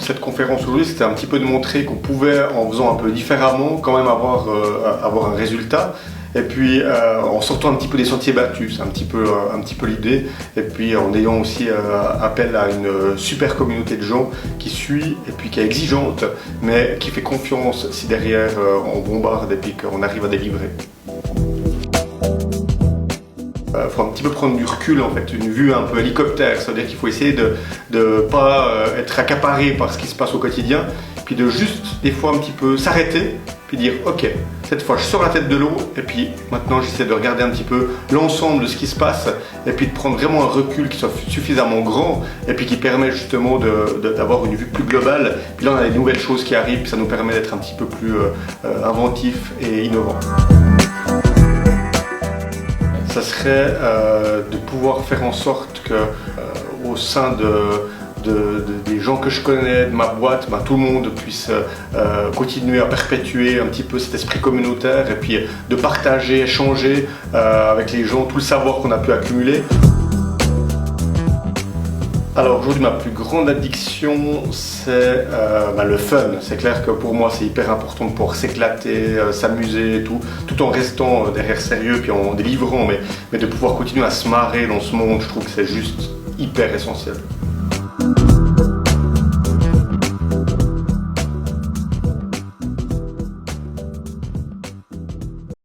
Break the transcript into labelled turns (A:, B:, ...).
A: cette conférence aujourd'hui, c'était un petit peu de montrer qu'on pouvait, en faisant un peu différemment, quand même avoir un résultat. Et puis en sortant un petit peu des sentiers battus, c'est un petit peu l'idée. Et puis en ayant aussi appel à une super communauté de gens qui suit et puis qui est exigeante, mais qui fait confiance si derrière on bombarde et puis qu'on arrive à délivrer. Il faut un petit peu prendre du recul, en fait, une vue un peu hélicoptère, c'est-à-dire qu'il faut essayer de ne pas être accaparé par ce qui se passe au quotidien, puis de juste des fois un petit peu s'arrêter, puis dire ok, cette fois je sors la tête de l'eau, et puis maintenant j'essaie de regarder un petit peu l'ensemble de ce qui se passe, et puis de prendre vraiment un recul qui soit suffisamment grand, et puis qui permet justement d'avoir une vue plus globale. Puis là on a des nouvelles choses qui arrivent, puis ça nous permet d'être un petit peu plus inventif et innovant. Ça serait de pouvoir faire en sorte que au sein des gens que je connais, de ma boîte, tout le monde puisse continuer à perpétuer un petit peu cet esprit communautaire et puis de partager, échanger avec les gens tout le savoir qu'on a pu accumuler. Alors aujourd'hui, ma plus grande addiction, c'est le fun. C'est clair que pour moi, c'est hyper important de pouvoir s'éclater, s'amuser, tout en restant derrière sérieux puis en délivrant, mais de pouvoir continuer à se marrer dans ce monde, je trouve que c'est juste hyper essentiel.